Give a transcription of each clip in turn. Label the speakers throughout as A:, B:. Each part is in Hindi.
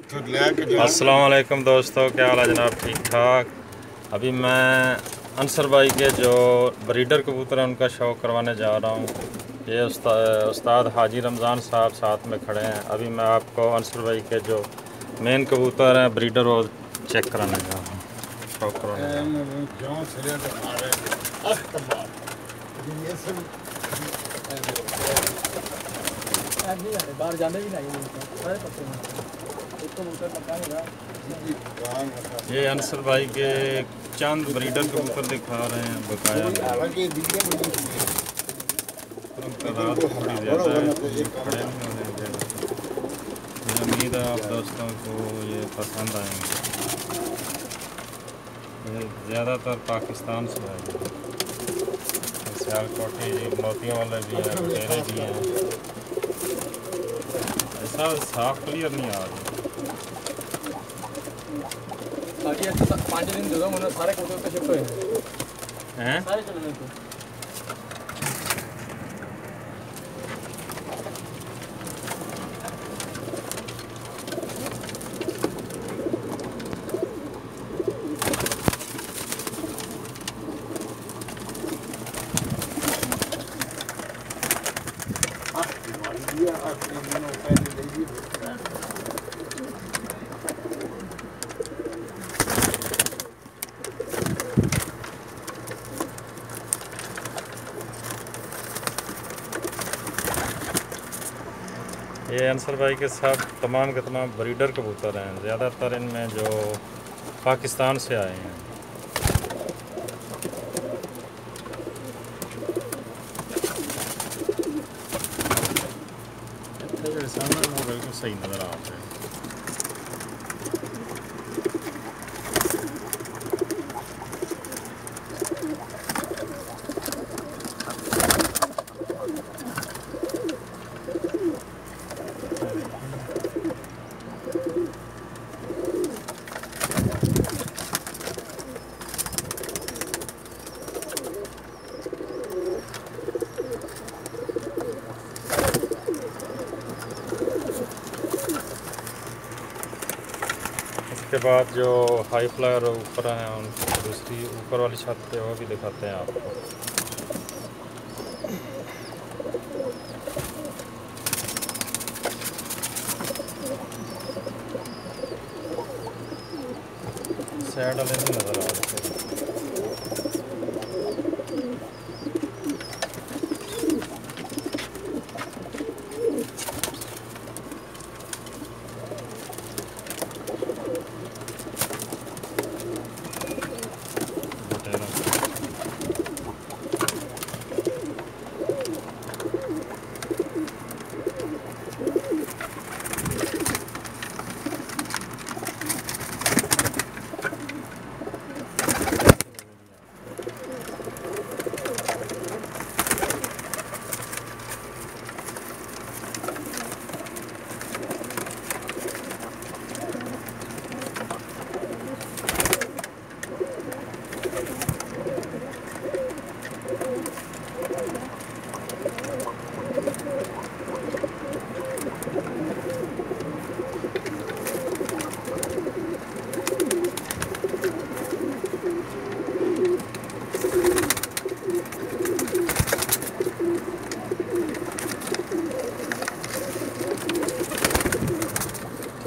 A: अस्सलाम वालेकुम दोस्तों, क्या हाल है जनाब? ठीक ठाक। अभी मैं अंसर भाई के जो ब्रीडर कबूतर हैं उनका शौक़ करवाने जा रहा हूँ। ये उस्ताद हाजी रमज़ान साहब साथ में खड़े हैं। अभी मैं आपको अंसर भाई के जो मेन कबूतर हैं ब्रीडर वो चेक कराने जा रहा हूँ, शौक़ करवाने जा रहा हूँ। ये अंसर भाई के चंद ब्रीडर कबूतर दिखा रहे हैं बकाया। रात थोड़ी ज़्यादा है, खड़े नहीं हो रहे हैं। मुझे उम्मीद है आप दोस्तों को ये पसंद आएंगे। ये ज़्यादातर पाकिस्तान से आए हैं। सियालकोटी मोतियों वाले भी हैं, बटेरे भी हैं। ऐसा साफ क्लियर नहीं आ रहा।
B: बाकी 5 दिन जो मैंने सारे कबूतर पे शिफ्ट हुए हैं सारे चले गए।
A: ये अंसर भाई के साथ तमाम के तमाम ब्रीडर कबूतर हैं, ज़्यादातर इनमें जो पाकिस्तान से आए हैं। सामने वो बिल्कुल सही नज़र आ रहे हैं। उसके बाद जो हाई फ्लायर ऊपर हैं उनको दूसरी ऊपर वाली छत पे वो भी दिखाते हैं आपको। साइड वाले नहीं नज़र आ रहे।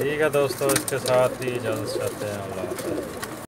A: ठीक है दोस्तों, इसके साथ ही इजाज़त चाहते हैं। अल्लाह हाफ़िज़।